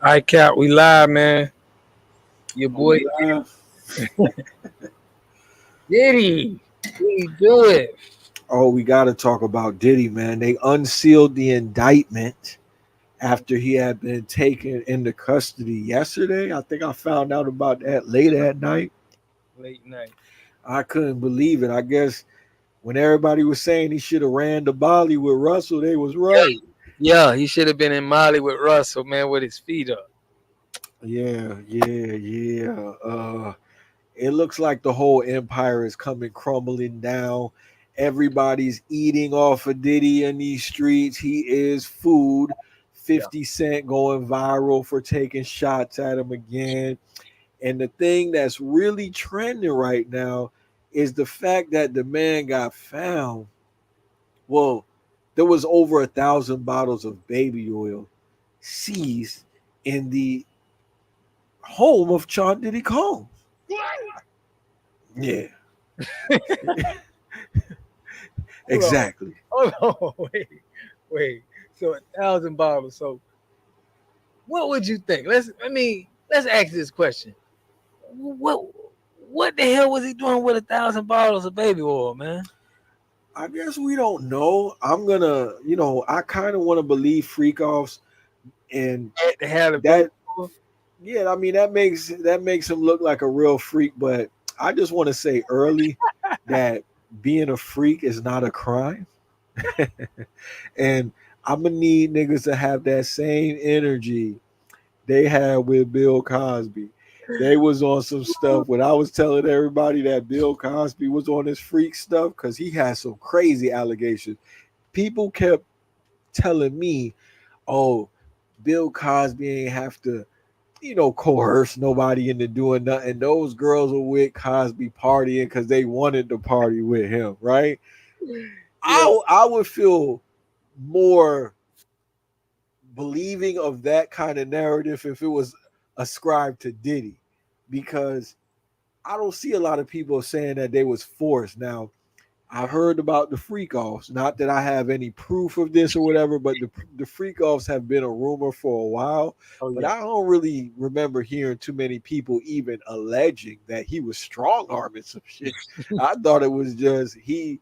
All right, Cap, we live, man. Your Are we boy live? Diddy. We do it. Oh, we got to talk about Diddy, man. They unsealed the indictment after he had been taken into custody yesterday. I think I found out about that late at night. Late night. I couldn't believe it. I guess when everybody was saying he should have ran to Bali with Russell, they was Yeah, right. yeah. He should have been in Mali with Russell, man, with his feet up. Yeah. It looks like the whole empire is coming crumbling down. Everybody's eating off of Diddy in these streets. He is food. Yeah. 50 Cent going viral for taking shots at him again. And the thing that's really trending right now is the fact that the man got found. Well, there was over 1,000 bottles of baby oil seized in the home of Sean Diddy Combs. Yeah, Hold on. exactly. Hold on. Wait. So 1,000 bottles. So what would you think? Let's ask this question. What what the hell was he doing with 1,000 bottles of baby oil, man? I guess we don't know. I'm gonna, I kind of want to believe freak offs, and Had to have the baby that, oil. yeah, I mean that makes him look like a real freak. But I just want to say early that being a freak is not a crime, and I'm gonna need niggas to have that same energy they had with Bill Cosby. They was on some stuff when I was telling everybody that Bill Cosby was on his freak stuff because he had some crazy allegations. People kept telling me, "Oh, Bill Cosby ain't have to, coerce nobody into doing nothing. Those girls were with Cosby partying because they wanted to party with him, right?" Yeah. I would feel more believing of that kind of narrative if it was ascribed to Diddy, because I don't see a lot of people saying that they was forced. Now, I've heard about the freak offs. Not that I have any proof of this or whatever, but the freak offs have been a rumor for a while. Oh But yeah. I don't really remember hearing too many people even alleging that he was strong arming some shit. I thought it was just he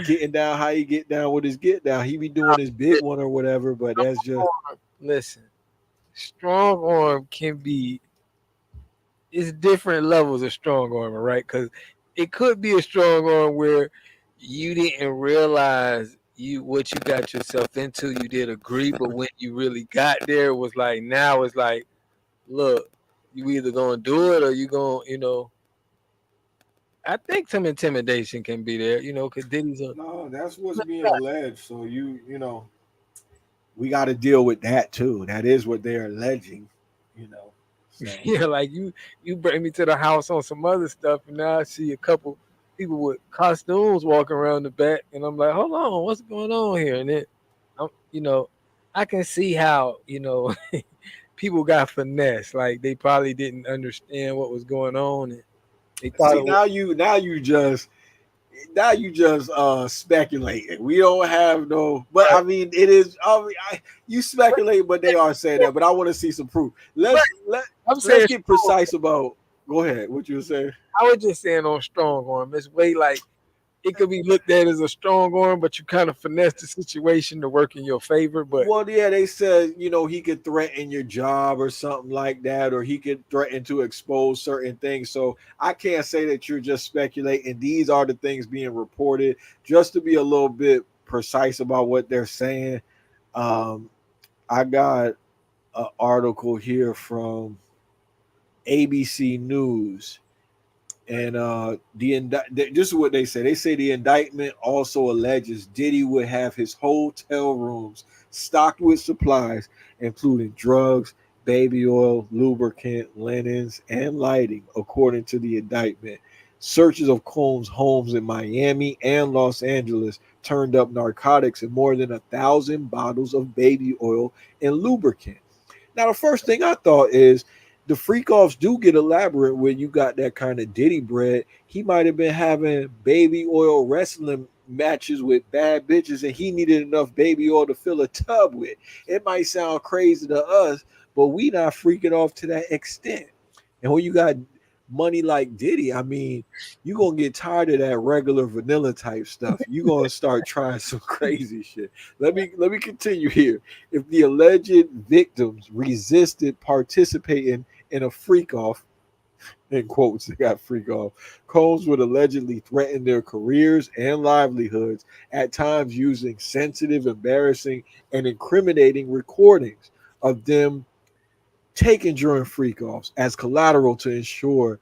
getting down how he get down with his get down. He be doing his big one or whatever, but that's just Listen, strong arm can be it's different levels of strong arm, right? Because it could be a strong arm where you didn't realize you what you got yourself into. You did agree, but when you really got there, it was like now it's like, look, you either gonna do it or you gonna, I think some intimidation can be there, because Diddy's a no, that's what's being alleged. So we got to deal with that too. That is what they're alleging, you know. So yeah, like you bring me to the house on some other stuff, and now I see a couple people with costumes walking around the back, and I'm like, hold on, what's going on here? And then, I'm, I can see how people got finesse, like they probably didn't understand what was going on, and they thought see, it was now you just speculating. We don't have no, but I mean it is. You speculate, but they are saying that. But I want to see some proof. right. I'm Let's saying get strong. precise about. Go ahead. What you were saying? I was just saying on strong arm. It's way like it could be looked at as a strong arm, but you kind of finesse the situation to work in your favor. But Well, yeah, they said, he could threaten your job or something like that, or he could threaten to expose certain things. So I can't say that you're just speculating. These are the things being reported. Just to be a little bit precise about what they're saying, um, I got an article here from ABC News. And this is what they say. They say the indictment also alleges Diddy would have his hotel rooms stocked with supplies, including drugs, baby oil, lubricant, linens, and lighting, according to the indictment. Searches of Combs' homes in Miami and Los Angeles turned up narcotics and more than 1,000 bottles of baby oil and lubricant. Now, the first thing I thought is the freak offs do get elaborate when you got that kind of Diddy bread. He might have been having baby oil wrestling matches with bad bitches and he needed enough baby oil to fill a tub with. It might sound crazy to us, but we not freaking off to that extent. And when you got money like Diddy, I mean, you gonna get tired of that regular vanilla type stuff. You gonna start trying some crazy shit. Let me continue here. If the alleged victims resisted participating in a freak off, in quotes, they got freak off, Combs would allegedly threaten their careers and livelihoods, at times using sensitive, embarrassing, and incriminating recordings of them taken during freak offs as collateral to ensure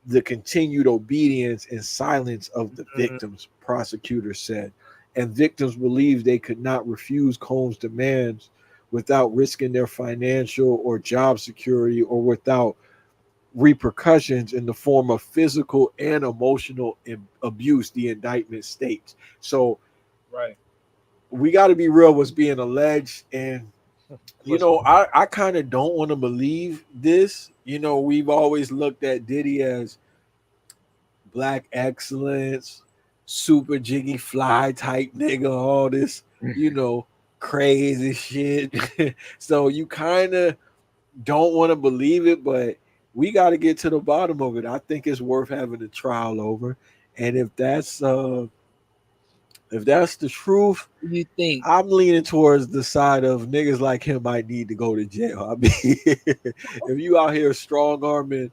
the continued obedience and silence of the Mm, victims, prosecutors said. And victims believed they could not refuse Combs' demands without risking their financial or job security or without repercussions in the form of physical and emotional abuse, the indictment states. So right. we got to be real what's being alleged. And, you What's know, I kind of don't want to believe this. You know, we've always looked at Diddy as black excellence, super jiggy fly type nigga, all this, you know, crazy shit. So you kind of don't want to believe it, but we got to get to the bottom of it. I think it's worth having a trial over. And if that's the truth, do you think? I'm leaning towards the side of niggas like him might need to go to jail. I mean, if you out here strong arming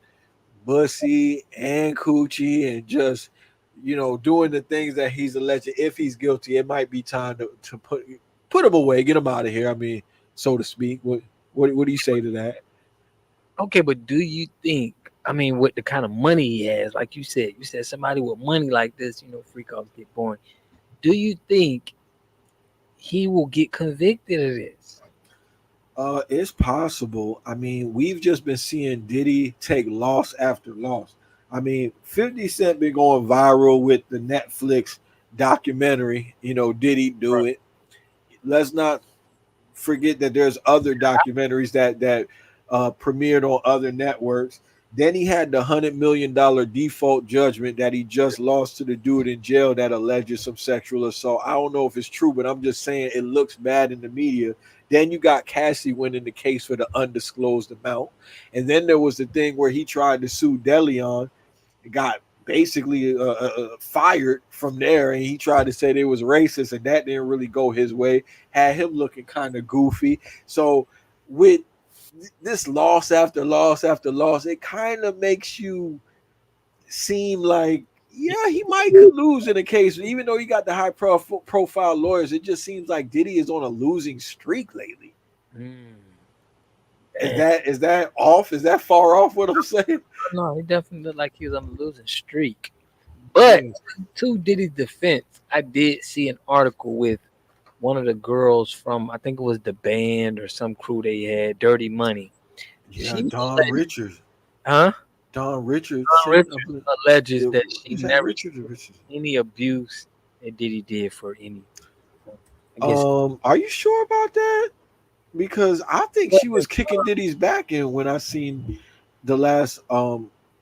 Bussy and Coochie and just, you know, doing the things that he's alleged, if he's guilty, it might be time to put him away, get him out of here. I mean, so to speak. What do you say to that? Okay, but do you think? I mean, with the kind of money he has, like you said somebody with money like this, freak offs get born. Do you think he will get convicted of this? It's possible. I mean, we've just been seeing Diddy take loss after loss. I mean, 50 Cent been going viral with the Netflix documentary, you know, Diddy Do Right. It. Let's not forget that there's other documentaries that premiered on other networks. Then he had the $100 million default judgment that he just lost to the dude in jail that alleges some sexual assault. I don't know if it's true, but I'm just saying it looks bad in the media. Then you got Cassie winning the case for the undisclosed amount, and then there was the thing where he tried to sue Deleon, got basically fired from there, and he tried to say they was racist, and that didn't really go his way. Had him looking kind of goofy. So with this loss after loss after loss, it kind of makes you seem like, yeah, he might could lose in a case, even though he got the high profile lawyers. It just seems like Diddy is on a losing streak lately. Mm. Is Man, that off? Is that far off what I'm saying? no, he definitely looked like he was on a losing streak. But Yeah. to Diddy's defense, I did see an article with one of the girls from I think it was the band or some crew they had, Dirty Money. Yeah, She Don alleged, Richards. huh? Don Don Richardson. Richards alleges that she Is that never Richards or seen Richardson? any abuse that Diddy did for any. I guess. Are you sure about that? Because I think But she was kicking Diddy's back in when I seen the last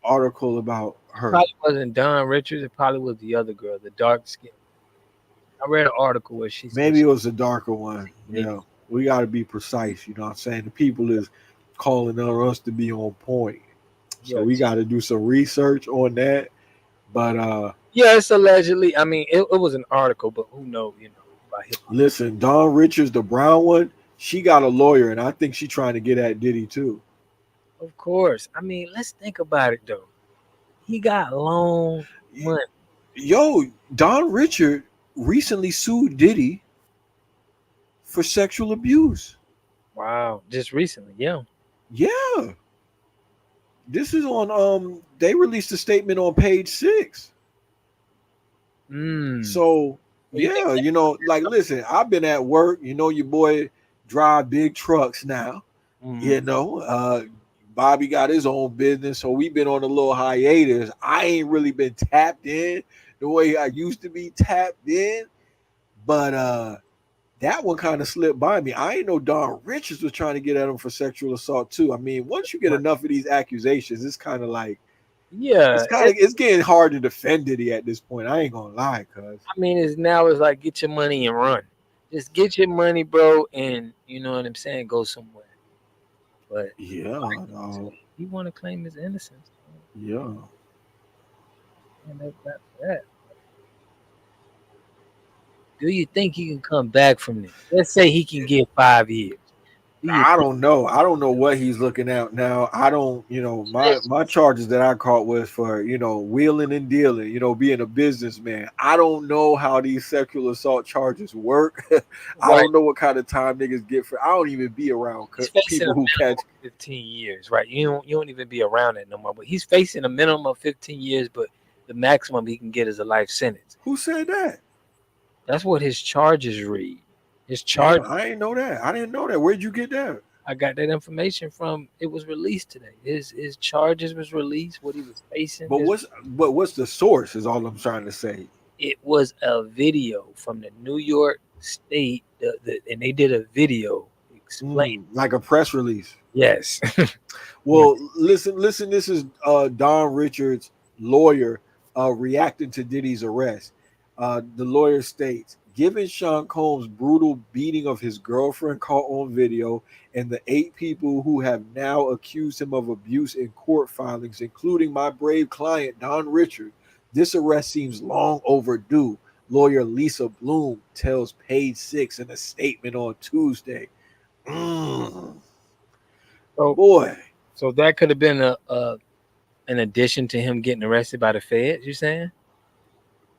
article about it her. probably wasn't Don Richards. It probably was the other girl, the dark skin. I read an article where she said Maybe she it was a darker one. maybe. Yeah, we got to be precise. You know what I'm saying? The people is calling on us to be on point, so Yeah, we got to do some research on that. But yeah, it's allegedly. I mean, it was an article, but who knows? About hip hop. listen, Dawn Richards, the brown one, she got a lawyer, and I think she trying to get at Diddy too. Of course. I mean, let's think about it though. He got long money. Yo, Don Richard recently sued Diddy for sexual abuse. Wow, just recently, yeah. Yeah, this is on. They released a statement on page 6. Mm. So So you think? yeah, you know, like listen, I've been at work. You know, your boy drive big trucks now. Mm, You know, Bobby got his own business, so we've been on a little hiatus. I ain't really been tapped in the way I used to be tapped in, but that one kind of slipped by me. I ain't know Don Richards was trying to get at him for sexual assault too. I mean, once you get right. enough of these accusations, it's kind of like, Yeah, It's getting hard to defend Diddy at this point. I ain't gonna lie, cuz. I mean, it's now it's like get your money and run. Just get your money, bro, and you know what I'm saying. Go somewhere. But Yeah, like you dog. say, he want to claim his innocence. Yeah. And that's that for that. Do you think he can come back from this? Let's say he can get 5 years. Do you I think don't know. I don't know what he's looking at now. I don't, my charges that I caught was for, wheeling and dealing, being a businessman. I don't know how these sexual assault charges work. I right? don't know what kind of time niggas get for. I don't even be around He's facing a people who minimum catch. of 15 years, right? You don't even be around it no more. But he's facing a minimum of 15 years, but the maximum he can get is a life sentence. Who said that? That's what his charges read. His charge. Damn, I ain't know that. I didn't know that. Where'd you get that? I got that information from. It was released today. His charges was released. What he was facing. But what's the source? Is all I'm trying to say. It was a video from the New York State, and they did a video explain. Like a press release. Yes. Yeah. Well, listen. This is Don Richards' lawyer reacting to Diddy's arrest. The lawyer states, given Sean Combs' brutal beating of his girlfriend caught on video and the 8 people who have now accused him of abuse in court filings, including my brave client, Don Richards, this arrest seems long overdue. Lawyer Lisa Bloom tells Page Six in a statement on Tuesday. Mm, So, boy. so that could have been a an addition to him getting arrested by the feds. You saying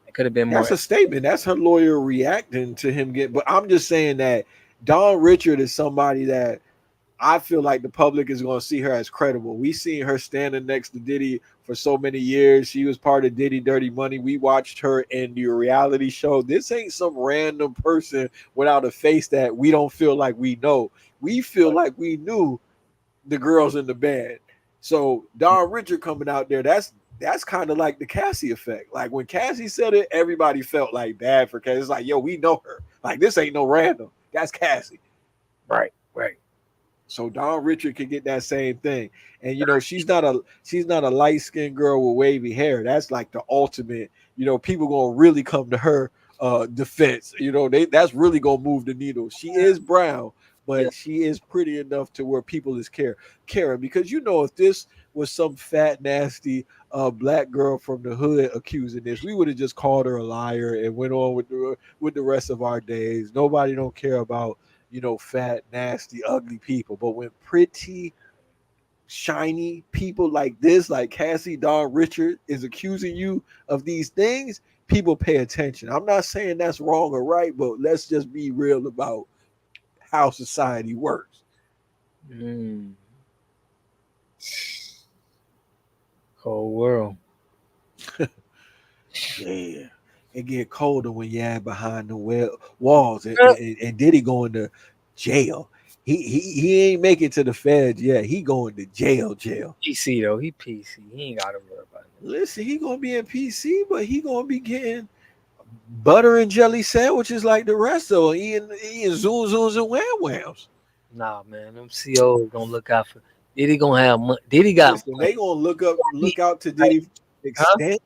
it could have been more? That's a statement. That's her lawyer reacting to him get. But I'm just saying that Dawn Richard is somebody that I feel like the public is going to see her as credible. We seen her standing next to Diddy for so many years. She was part of Diddy Dirty Money. We watched her in the reality show. This ain't some random person without a face that we don't feel like we know. We feel like we knew the girls in the band. So Don Richard coming out there, that's kind of like the Cassie effect. Like when Cassie said it, everybody felt like bad for Cassie. It's like, yo, we know her. Like this ain't no random. That's Cassie. Right, right. So Don Richard can get that same thing. And she's not a light-skinned girl with wavy hair. That's like the ultimate, people gonna really come to her defense. That's really gonna move the needle. She is brown, Yeah. but she is pretty enough to where people is caring. Because if this was some fat, nasty black girl from the hood accusing this, we would have just called her a liar and went on with the rest of our days. Nobody don't care about fat, nasty, ugly people. But when pretty, shiny people like this, like Cassie Dawn Richard, is accusing you of these things, people pay attention. I'm not saying that's wrong or right, but let's just be real about how society works. Mm. Cold world. Yeah. It get colder when you are behind the walls, and Diddy going to jail. He ain't make it to the feds yet. He going to jail. PC though. He PC. He ain't got to worry about it. Listen, he gonna be in PC, but he gonna be getting butter and jelly sandwiches like the rest of them, eating zoom zooms and wham whams. Nah, man. Them COs gonna look out for. Diddy gonna have money. Diddy got Listen, money. they gonna look out to Like, Diddy huh? extent.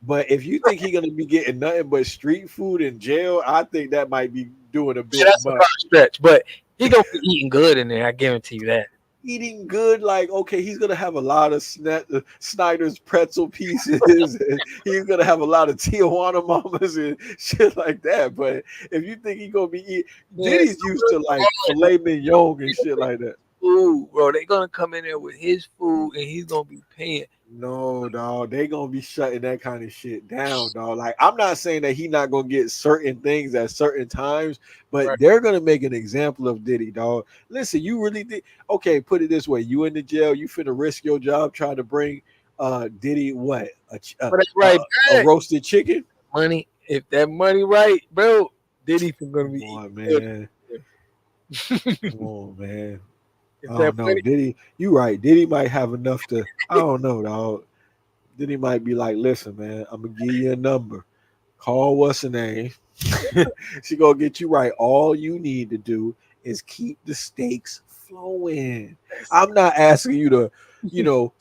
But if you think he gonna be getting nothing but street food in jail, I think that might be doing a Yeah, bit that's a much. far stretch, but he gonna be eating good in there. I guarantee you that. Eating good, like okay, he's gonna have a lot of Snyder's pretzel pieces, and he's gonna have a lot of Tijuana mamas and shit like that. But if you think he's gonna be Man, Diddy's used to like filet mignon and shit like that. food, bro. They gonna come in there with his food, and he's gonna be paying. No, dog. They gonna be shutting that kind of shit down, dog. Like I'm not saying that he not gonna get certain things at certain times, but Right. they're gonna make an example of Diddy, dog. Listen, you really think? Okay, put it this way: you in the jail, you finna risk your job trying to bring Diddy what But that's right a back. roasted chicken? Money. If that money right, bro, Diddy gonna Come be on, eating man. good. Come on, man. If I that don't know, money, Diddy. You right? Diddy might have enough to. I don't know, dog. Diddy might be like, listen, man, I'm gonna give you a number. Call what's her name. She gonna get you right. All you need to do is keep the stakes flowing. That's I'm not asking you to, you know,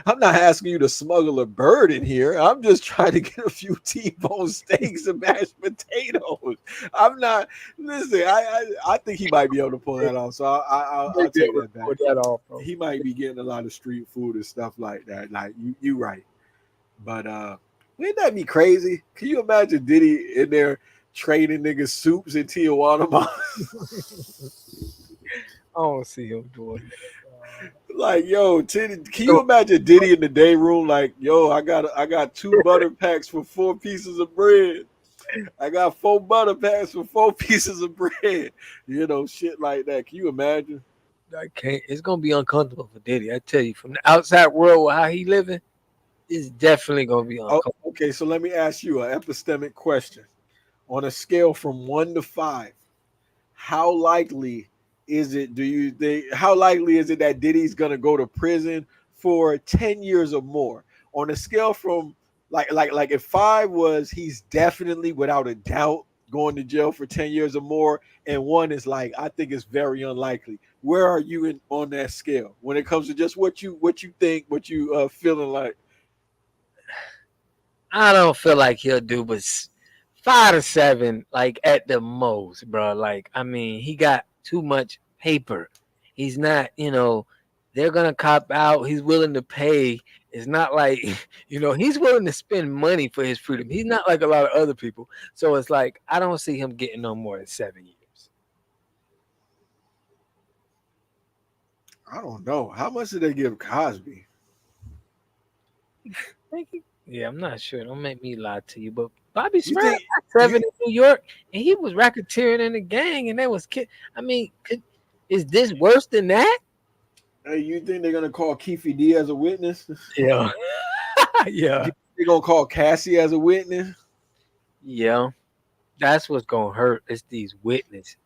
I'm not asking you to smuggle a bird in here. I'm just trying to get a few T-bone steaks and mashed potatoes. I'm not. Listen, I think he might be able to pull it. that off. So They I'll be take able to that back. pull that off, bro. He might be getting a lot of street food and stuff like that. Like you right. But wouldn't that be crazy? Can you imagine Diddy in there trading niggas soups in Tijuana? I don't see him doing that. Like, yo, Titty, can So, you imagine Diddy in the day room? Like, yo, I got two butter packs for 4 pieces of bread. I got 4 butter packs for 4 pieces of bread. You know, shit like that. Can you imagine? I can't. It's gonna be uncomfortable for Diddy. I tell you, from the outside world, how he living, it's definitely gonna be Oh, uncomfortable. okay, so let me ask you an epistemic question. On a scale from 1 to 5, how likely is it, do you think, how likely is it that Diddy's gonna go to prison for 10 years or more? On a scale from like if 5 was he's definitely without a doubt going to jail for 10 years or more, and 1 is like I think it's very unlikely. Where are you in on that scale when it comes to just what you think, what you feeling like? I don't feel like he'll do, but 5 to 7, like at the most, bro. Like, I mean, he got too much paper. He's not, they're gonna cop out. He's willing to pay. It's not like, he's willing to spend money for his freedom. He's not like a lot of other people. So it's like I don't see him getting no more than 7 years. I don't know. How much did they give Cosby? Thank you. Yeah, I'm not sure. Don't make me lie to you, but Bobby You Smurda think got you 7 in New York, and he was racketeering in the gang, and they was kid. I mean, is this worse than that? you think they're gonna call Keefe D as a witness? Yeah, You yeah, think they're gonna call Cassie as a witness? yeah. That's what's gonna hurt. It's these witnesses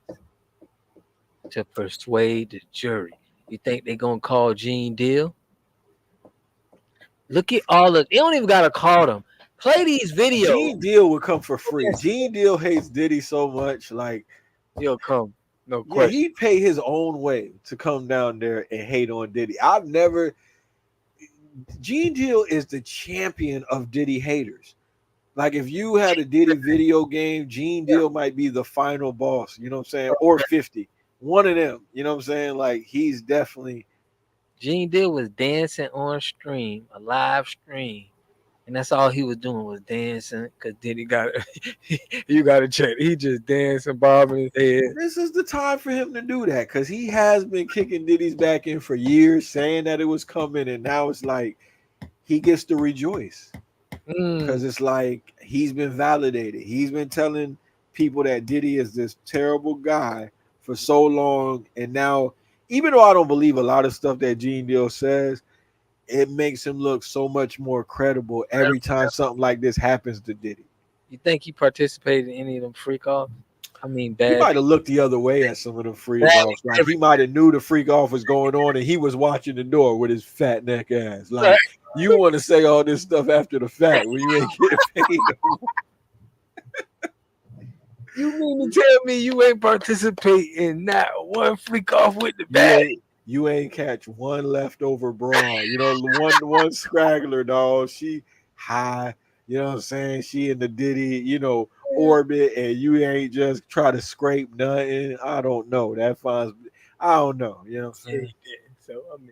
to persuade the jury. You think they gonna call Gene Deal? Look at all of. They don't even gotta call them. Play these videos. Gene Deal would come for free. Gene Deal hates Diddy so much. Like, He'll come, no yeah, question. he'd pay his own way to come down there and hate on Diddy. I've never. Gene Deal is the champion of Diddy haters. Like, if you had a Diddy video game, Gene Yeah. Deal might be the final boss. You know what I'm saying? Or 50. One of them. You know what I'm saying? Like, he's definitely. Gene Deal was dancing on stream, a live stream, and that's all he was doing was dancing. Cause then he got you got to check. He just dancing, bobbing his head. This is the time for him to do that because he has been kicking Diddy's back in for years, saying that it was coming, and now it's like he gets to rejoice Mm, because it's like he's been validated. He's been telling people that Diddy is this terrible guy for so long, and now, even though I don't believe a lot of stuff that Gene Deal says, it makes him look so much more credible every time something like this happens to Diddy. you think he participated in any of them freak offs? I mean, He bad, might have looked the other way at some of the freak bad. offs. Like he might have knew the freak off was going on and he was watching the door with his fat neck ass. Like you want to say all this stuff after the fact when you ain't getting paid no more. You mean to tell me you ain't participate in not one freak off with the You bad? ain't catch one leftover bra. You know, one scraggler dog. She high, you know what I'm saying? She in the Diddy, orbit, and you ain't just try to scrape nothing. I don't know. That finds I don't know, you know what I'm Yeah, saying? he did. So I mean,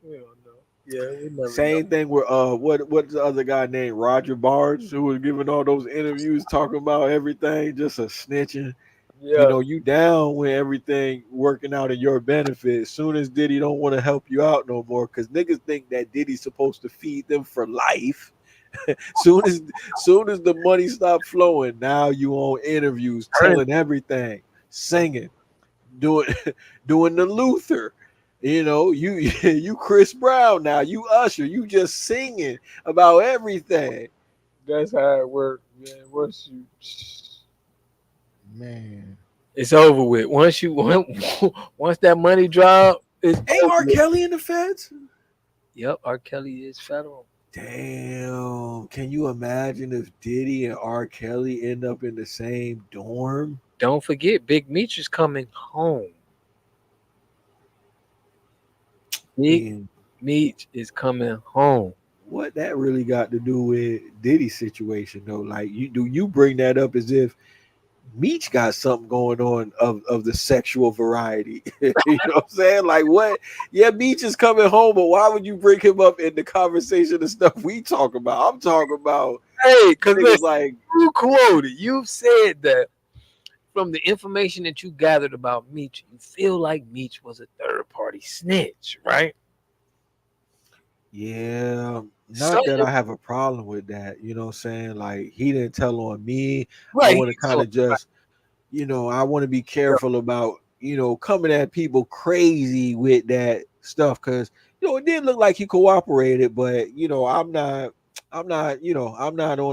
we don't know. Yeah, we never know. Same thing with what's the other guy named Roger Barnes who was giving all those interviews talking about everything, just a snitching. Yeah, You down when everything working out in your benefit. As soon as Diddy don't want to help you out no more, because niggas think that Diddy's supposed to feed them for life. Soon as the money stop flowing, now you on interviews, turn. telling everything, singing, doing doing the Luther. You you Chris Brown now, you Usher, you just singing about everything. That's how it works, man. Man. It's over with. Once that money drop, it's Ain't over R. with. Kelly in the feds? Yep, R. Kelly is federal. Damn. Can you imagine if Diddy and R. Kelly end up in the same dorm? Don't forget, Big Meech is coming home. Big And Meech is coming home. what that really got to do with Diddy's situation though? Like you bring that up as if Meech got something going on of the sexual variety. You know what I'm saying? Like what? Yeah, Meech is coming home, but why would you bring him up in the conversation of stuff we talk about? I'm talking about Hey, because niggas listen, like, you quoted, you've said that from the information that you gathered about Meech, you feel like Meech was a third party snitch, right? yeah, So, not that I have a problem with that. You know what I'm saying? Like he didn't tell on me. I right, want to kind so, of just, I want to be careful about, coming at people crazy with that stuff because, it did look like he cooperated, but, I'm not on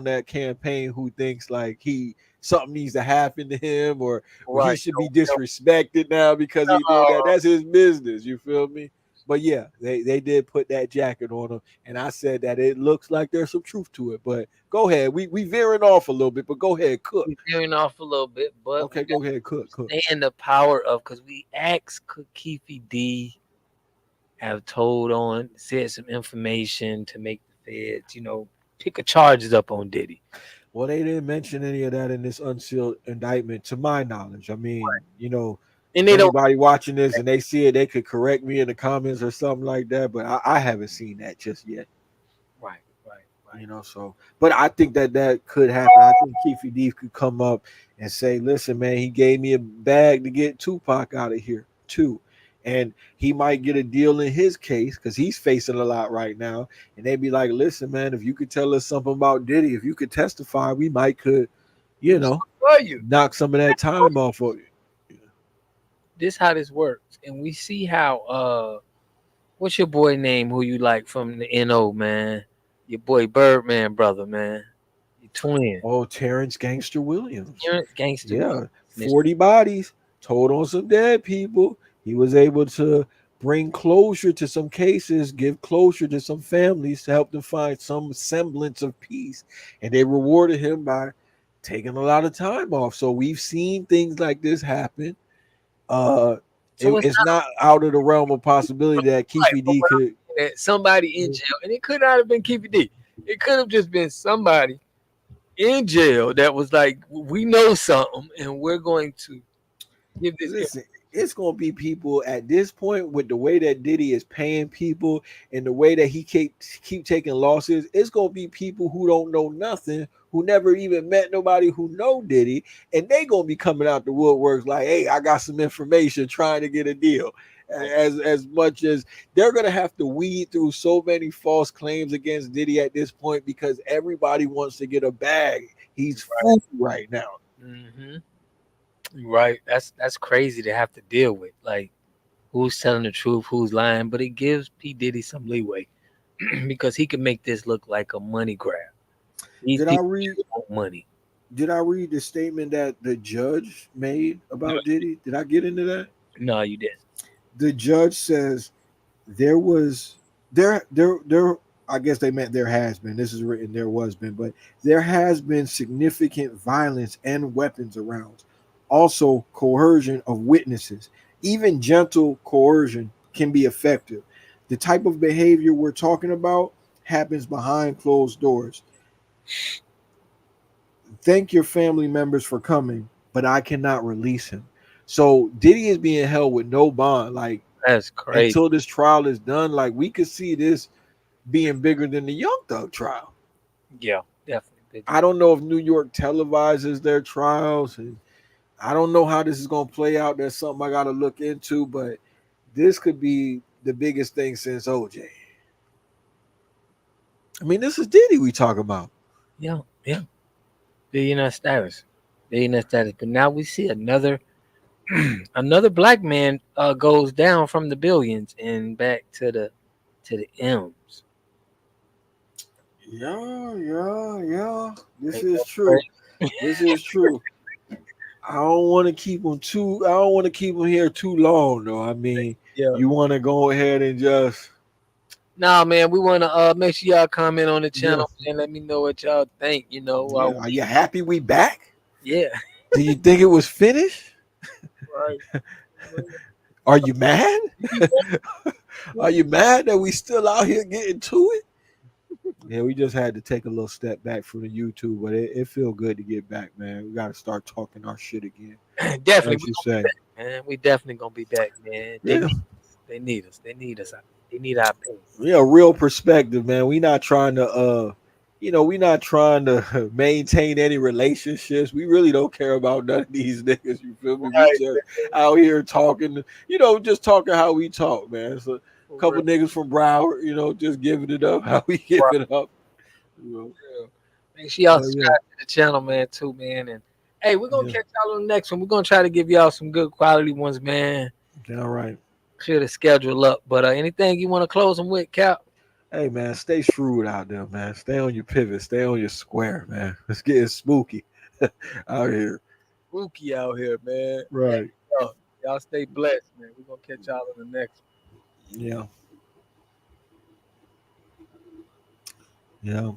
that campaign who thinks like something needs to happen to him or he right, should be disrespected now because he did that. no, That's his business. You feel me? But yeah, they did put that jacket on him, and I said that it looks like there's some truth to it. But go ahead, we veering off a little bit, but go ahead, cook. we veering off a little bit, but we Okay, got go ahead, cook. to stay in the power of because we asked could Keefe D have told on, said some information to make the feds, pick a charges up on Diddy. Well, they didn't mention any of that in this unsealed indictment, to my knowledge. I mean, And they don't anybody watching this and they see it, they could correct me in the comments or something like that. But I haven't seen that just yet. right, right, right. So but I think that could happen. I think Keefe D could come up and say, listen, man, he gave me a bag to get Tupac out of here too. And he might get a deal in his case because he's facing a lot right now. And they'd be like, listen, man, if you could tell us something about Diddy, if you could testify, we might could, you Do know, something for you. knock some of that time off of you. This how this works. And we see how what's your boy name who you like from the NO, man? Your boy Birdman brother, man. Your twin. Oh, Terrence Gangster Williams. You're gangster Yeah, Williams. 40 bodies told on some dead people. He was able to bring closure to some cases, give closure to some families to help them find some semblance of peace. And they rewarded him by taking a lot of time off. So we've seen things like this happen. Uh So it's it's not out of the realm of possibility that right, Keefe but D what I'm could. saying is somebody in jail, and it could not have been Keefe D. It could have just been somebody in jail that was like, we know something, and we're going to give this. Listen, it's gonna be people at this point with the way that Diddy is paying people and the way that he keep taking losses. It's gonna be people who don't know nothing, who never even met nobody who know Diddy, and they gonna be coming out the woodworks like, "Hey, I got some information, trying to get a deal." As much as they're gonna have to weed through so many false claims against Diddy at this point because everybody wants to get a bag. He's food right now. Hmm. Right. That's crazy to have to deal with. Like, who's telling the truth, who's lying, but it gives P Diddy some leeway because he can make this look like a money grab. These Did I people read? just want money. Did I read the statement that the judge made No, about Diddy? Did I get into that? no, you didn't. The judge says there was there I guess they meant there has been. This is written there was been, but there has been significant violence and weapons around. Also coercion of witnesses. Even gentle coercion can be effective. The type of behavior we're talking about happens behind closed doors. Thank your family members for coming, but I cannot release him. So Diddy is being held with no bond, like That's crazy. until this trial is done. Like we could see this being bigger than the Young Thug trial. Yeah, definitely bigger. I don't know if New York televises their trials, and I don't know how this is going to play out. That's something I got to look into, but this could be the biggest thing since OJ. I mean, this is Diddy we talk about. Yeah, yeah. Billionaire status. Billionaire status. But now we see another another black man goes down from the billions and back to the M's. Yeah. This Ain't is that true. crazy? This is true. I don't want to keep them too. I don't want to keep them here too long, though. I mean, Yeah. you want to go ahead and just Nah, man, we want to make sure y'all comment on the yeah, channel and let me know what y'all think. yeah. Are you happy we back? Yeah. Do you think it was finished? Right. Are you mad? Are you mad that we still out here getting to it? Yeah, we just had to take a little step back from the YouTube, but it feel good to get back, man. We got to start talking our shit again. Definitely, What we you gonna be say? back, man. We definitely gonna be back, man. They Yeah, need us. They need us. They need us. They need our pain. yeah, real perspective, man. We not trying to we not trying to maintain any relationships. We really don't care about none of these niggas. You feel me? We Right, just out here talking, just talking how we talk, man. So a for real. couple niggas from Broward, just giving it up how we give Right, it up. You know. for real. Make sure y'all But yeah, subscribe to the channel, man, too, man. And hey, we're gonna yeah, catch y'all on the next one. We're gonna try to give y'all some good quality ones, man. yeah, all right. Clear the schedule up. But anything you want to close them with, Cap? Hey man, stay shrewd out there, man. Stay on your pivot, stay on your square, man. It's getting spooky out here. Spooky out here, man. Hey, Right. y'all stay blessed, man. We're gonna catch y'all on the next Yeah. Yeah.